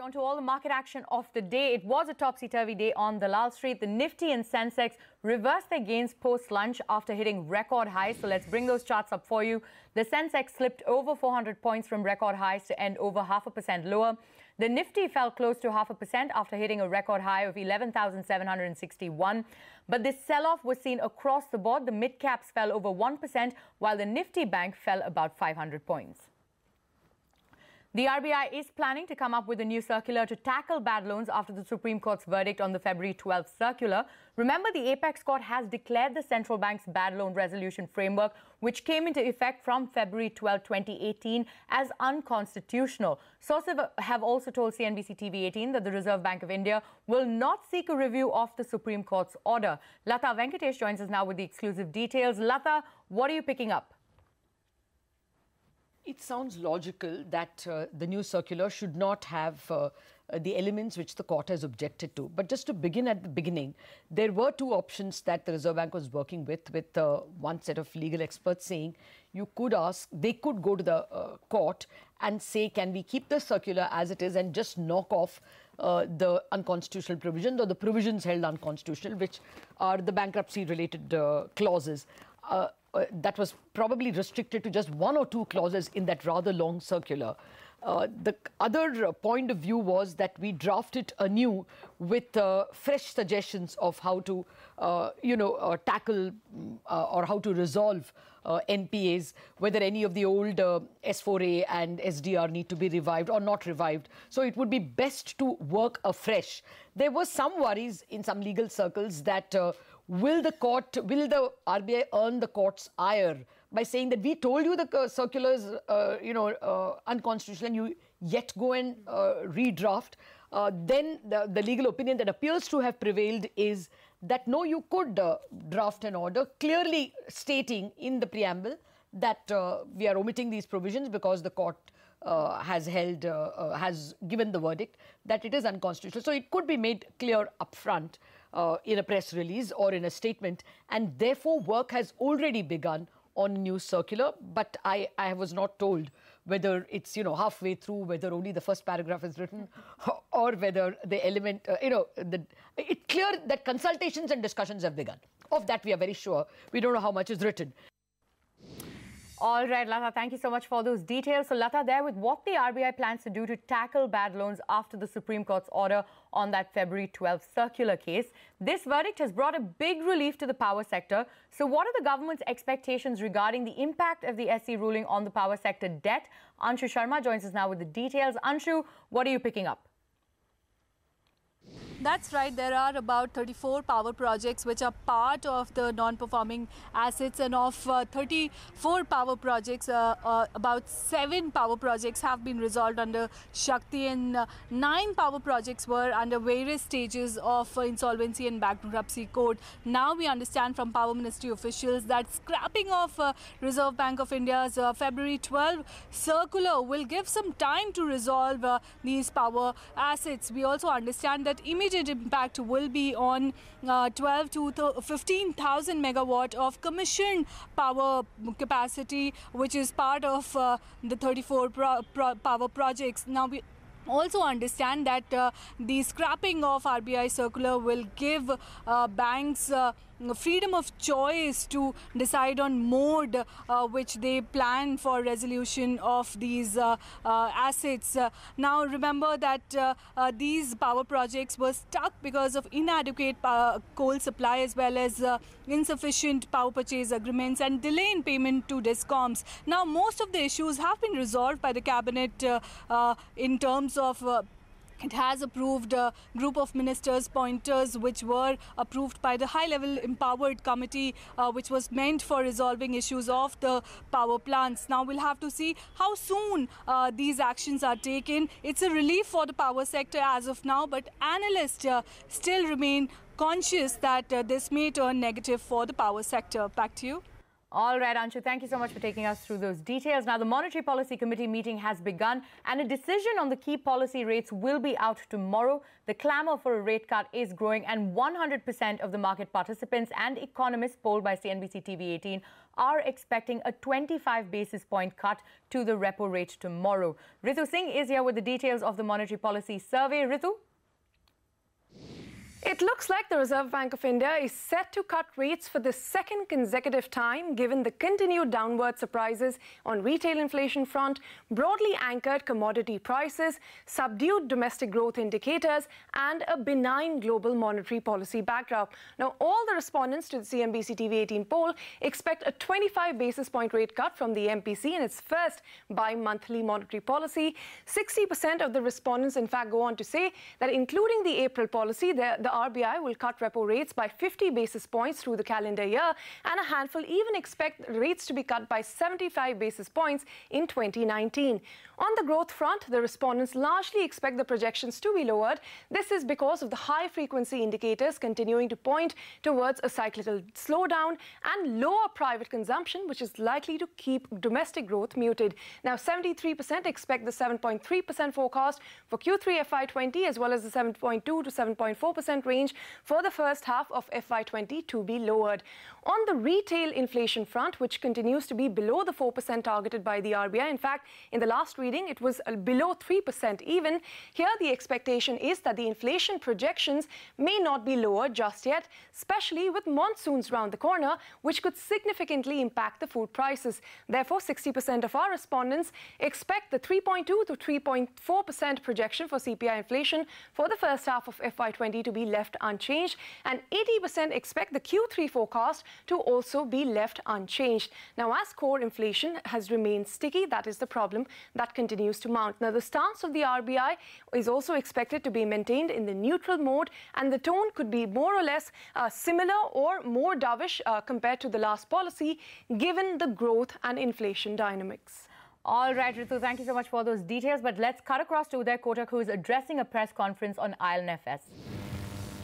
On to all the market action of the day. It was a topsy-turvy day on Dalal Street. The Nifty and Sensex reversed their gains post-lunch after hitting record highs. So let's bring those charts up for you. The Sensex slipped over 400 points from record highs to end over 0.5% lower. The Nifty fell close to 0.5% after hitting a record high of 11,761. But this sell-off was seen across the board. The mid-caps fell over 1%, while the Nifty Bank fell about 500 points. The RBI is planning to come up with a new circular to tackle bad loans after the Supreme Court's verdict on the February 12th circular. Remember, the Apex Court has declared the central bank's bad loan resolution framework, which came into effect from February 12, 2018, as unconstitutional. Sources have also told CNBC-TV18 that the Reserve Bank of India will not seek a review of the Supreme Court's order. Lata Venkatesh joins us now with the exclusive details. Lata, what are you picking up? It sounds logical that the new circular should not have the elements which the court has objected to. But just to begin at the beginning, there were two options that the Reserve Bank was working with one set of legal experts saying they could go to the court and say, can we keep the circular as it is and just knock off the unconstitutional provisions or the provisions held unconstitutional, which are the bankruptcy-related clauses. That was probably restricted to just one or two clauses in that rather long circular. The other point of view was that we draft it anew with fresh suggestions of how to, tackle or how to resolve NPAs, whether any of the old S4A and SDR need to be revived or not revived. So it would be best to work afresh. There were some worries in some legal circles that will the RBI earn the court's ire by saying that we told you the circular is, unconstitutional and you yet go and redraft? Then the legal opinion that appears to have prevailed is that no, you could draft an order clearly stating in the preamble that we are omitting these provisions because the court has given the verdict that it is unconstitutional. So it could be made clear upfront in a press release or in a statement, and therefore work has already begun on a new circular. But I was not told whether it's halfway through, whether only the first paragraph is written, or whether the element it's clear that consultations and discussions have begun. Of that we are very sure. We don't know how much is written. All right, Lata, thank you so much for those details. So, Lata, there with what the RBI plans to do to tackle bad loans after the Supreme Court's order on that February 12th circular case. This verdict has brought a big relief to the power sector. So what are the government's expectations regarding the impact of the SC ruling on the power sector debt? Anshu Sharma joins us now with the details. Anshu, what are you picking up? That's right. There are about 34 power projects which are part of the non-performing assets, and of 34 power projects, about 7 power projects have been resolved under Shakti, and 9 power projects were under various stages of insolvency and bankruptcy court. Now we understand from Power Ministry officials that scrapping of Reserve Bank of India's February 12 circular will give some time to resolve these power assets. We also understand that immediate impact will be on 12 to 15,000 megawatt of commissioned power capacity, which is part of the 34 power projects. Now we also understand that the scrapping of RBI circular will give banks freedom of choice to decide on mode which they plan for resolution of these assets. Now remember that these power projects were stuck because of inadequate coal supply, as well as insufficient power purchase agreements and delay in payment to DISCOMs. Now most of the issues have been resolved by the cabinet in terms of it has approved a group of ministers' pointers which were approved by the high-level empowered committee which was meant for resolving issues of the power plants. Now we'll have to see how soon these actions are taken. It's a relief for the power sector as of now, but analysts still remain conscious that this may turn negative for the power sector. Back to you. All right, Anshu, thank you so much for taking us through those details. Now, the Monetary Policy Committee meeting has begun and a decision on the key policy rates will be out tomorrow. The clamour for a rate cut is growing and 100% of the market participants and economists polled by CNBC-TV18 are expecting a 25 basis point cut to the repo rate tomorrow. Ritu Singh is here with the details of the Monetary Policy Survey. Ritu? It looks like the Reserve Bank of India is set to cut rates for the second consecutive time, given the continued downward surprises on retail inflation front, broadly anchored commodity prices, subdued domestic growth indicators, and a benign global monetary policy backdrop. Now, all the respondents to the CNBC-TV18 poll expect a 25 basis point rate cut from the MPC in its first bi-monthly monetary policy. 60% of the respondents, in fact, go on to say that including the April policy, the RBI will cut repo rates by 50 basis points through the calendar year, and a handful even expect rates to be cut by 75 basis points in 2019. On the growth front, the respondents largely expect the projections to be lowered. This is because of the high-frequency indicators continuing to point towards a cyclical slowdown and lower private consumption, which is likely to keep domestic growth muted. Now, 73% expect the 7.3% forecast for Q3 FY20 as well as the 7.2 to 7.4% range for the first half of FY20 to be lowered. On the retail inflation front, which continues to be below the 4% targeted by the RBI, in fact, in the last reading, it was below 3% even. Here, the expectation is that the inflation projections may not be lowered just yet, especially with monsoons round the corner, which could significantly impact the food prices. Therefore, 60% of our respondents expect the 3.2 to 3.4% projection for CPI inflation for the first half of FY20 to be left unchanged, and 80% expect the Q3 forecast to also be left unchanged. Now, as core inflation has remained sticky, that is the problem that continues to mount. Now, the stance of the RBI is also expected to be maintained in the neutral mode, and the tone could be more or less similar or more dovish compared to the last policy, given the growth and inflation dynamics. All right, Ritu, thank you so much for those details. But let's cut across to Uday Kotak, who is addressing a press conference on IL&FS.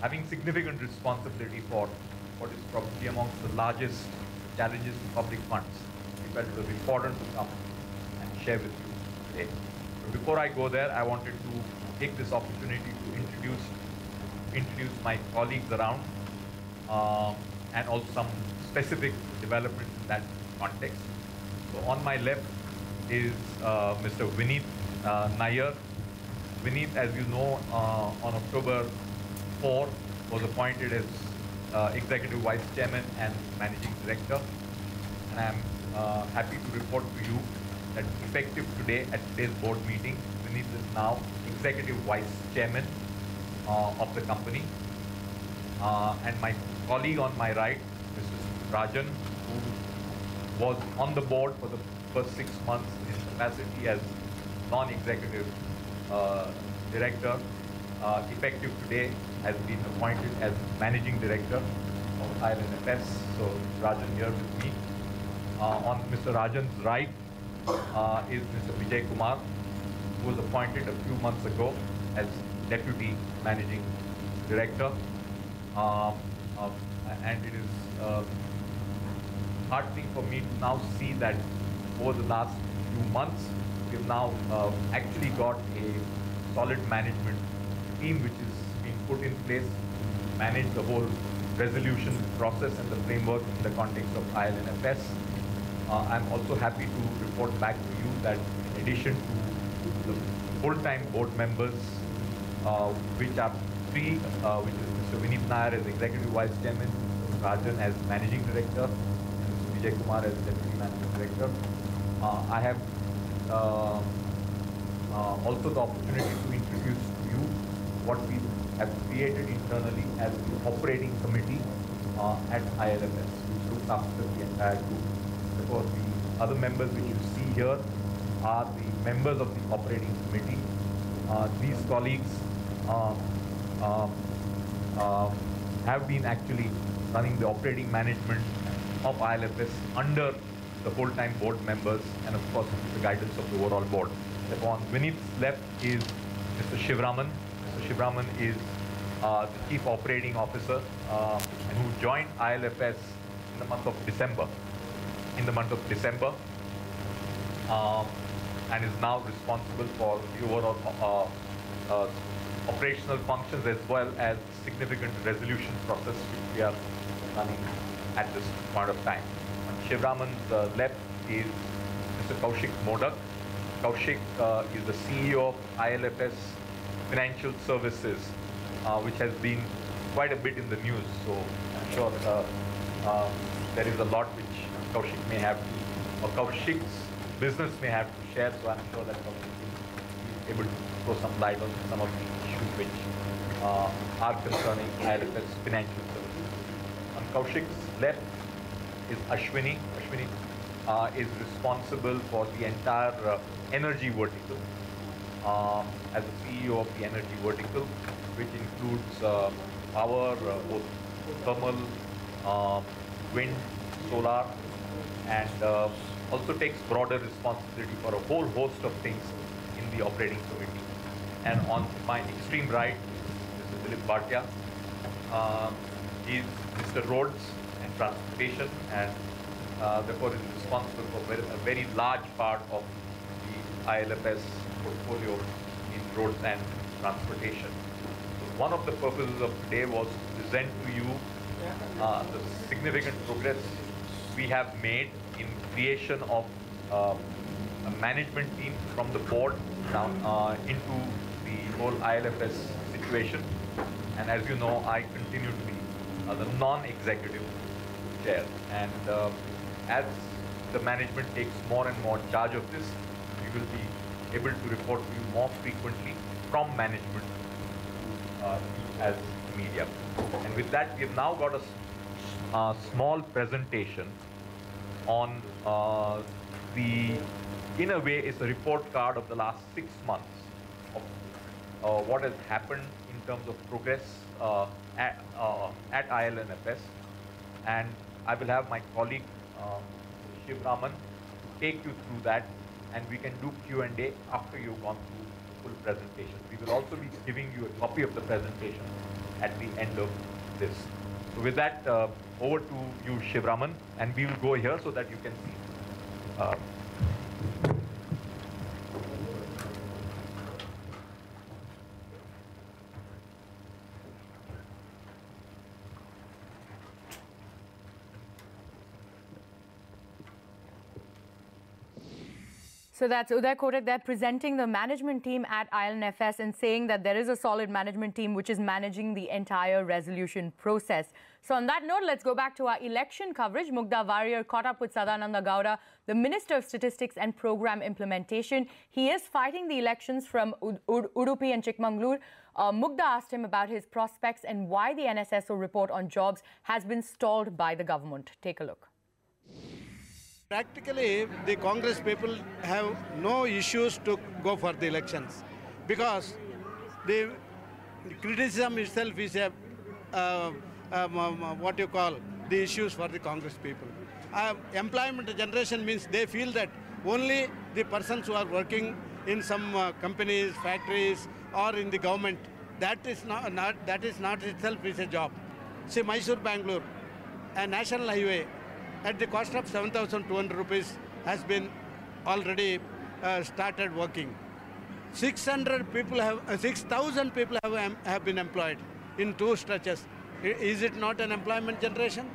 Having significant responsibility for what is probably amongst the largest challenges to public funds, we felt it was important to come and share with you today. But before I go there, I wanted to take this opportunity to introduce my colleagues around and also some specific developments in that context. So on my left is Mr. Vineet Nair. Vineet, as you know, on October 4 was appointed as Executive Vice Chairman and Managing Director. And I'm happy to report to you that effective today at today's board meeting, Vineet is now Executive Vice Chairman of the company. And my colleague on my right, Mrs. Rajan, who was on the board for the first 6 months in capacity as non-executive director, effective today has been appointed as Managing Director of IL&FS. So Rajan here with me. On Mr. Rajan's right is Mr. Vijay Kumar, who was appointed a few months ago as Deputy Managing Director. And it is heartening for me to now see that over the last few months, we have now actually got a solid management team which is being put in place to manage the whole resolution process and the framework in the context of IL&FS. I'm also happy to report back to you that in addition to the full-time board members, which are three, which is Mr. Vineet Nair as Executive Vice Chairman, Rajan as Managing Director, and Mr. Vijay Kumar as Deputy Managing Director. I have also the opportunity to introduce to you what we have created internally as the operating committee at IL&FS, which looks after the entire group. Therefore, the other members which you see here are the members of the operating committee. These colleagues have been actually running the operating management of IL&FS under the full-time board members and of course the guidance of the overall board. Therefore, on Vineet's left is Mr. Shivraman. Mr. Shivraman is the Chief Operating Officer and who joined IL&FS in the month of December. in the month of December, and is now responsible for the overall operational functions as well as significant resolution process which we are running at this point of time. On Shivraman's left is Mr. Kaushik Modak. Kaushik is the CEO of IL&FS Financial Services, which has been quite a bit in the news. So I'm sure there is a lot which Kaushik may have to, or Kaushik's business may have to share. So I'm sure that Kaushik will be able to throw some light on some of the issues which are concerning IL&FS Financial Services. On Kaushik's left is Ashwini. Ashwini is responsible for the entire energy vertical as the CEO of the energy vertical, which includes power, both thermal, wind, solar, and also takes broader responsibility for a whole host of things in the operating committee. And on my extreme right, Mr. Dilip Bhatia. He is Mr. Roads and Transportation, and therefore is responsible for a very large part of the IL&FS portfolio in roads and transportation. So one of the purposes of today was to present to you the significant progress we have made in creation of a management team from the board down into the whole IL&FS situation. And as you know, I continue to be the non-executive chair. And as the management takes more and more charge of this, we will be able to report to you more frequently from management as media. And with that, we have now got a small presentation on in a way, it's a report card of the last 6 months of what has happened in terms of progress at IL&FS. And I will have my colleague Shivraman take you through that, and we can do Q&A after you've gone through the full presentation. We will also be giving you a copy of the presentation at the end of this. So with that, over to you, Shivraman, and we will go here so that you can see. So that's Uday Kotak there presenting the management team at IL&FS and saying that there is a solid management team which is managing the entire resolution process. So on that note, let's go back to our election coverage. Mugdha Warrior caught up with Sadananda Gowda, the Minister of Statistics and Program Implementation. He is fighting the elections from Udupi and Chikmagalur. Mugdha asked him about his prospects and why the NSSO report on jobs has been stalled by the government. Take a look. Practically, the Congress people have no issues to go for the elections because the criticism itself is a what you call the issues for the Congress people. Employment generation means they feel that only the persons who are working in some companies, factories, or in the government, that is not itself is a job. See, Mysore-Bangalore, a national highway at the cost of 7,200 rupees has been already started working. 6,000 people have been employed in 2 stretches. Is it not an employment generation?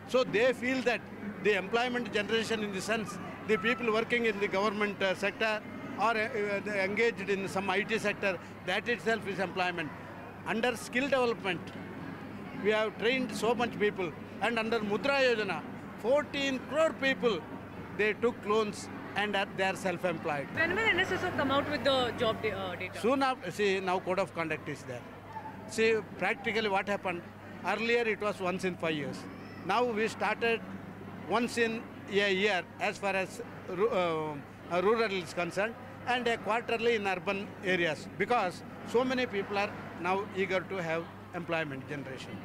So they feel that the employment generation, in the sense the people working in the government sector or engaged in some IT sector, that itself is employment. Under skill development, we have trained so much people, and under Mudra Yojana, 14 crore people, they took loans and they are self-employed. When will NSSO come out with the job data? Soon after, see, now code of conduct is there. See, practically what happened, earlier it was once in 5 years. Now we started once in a year as far as rural is concerned, and a quarterly in urban areas, because so many people are now eager to have employment generation.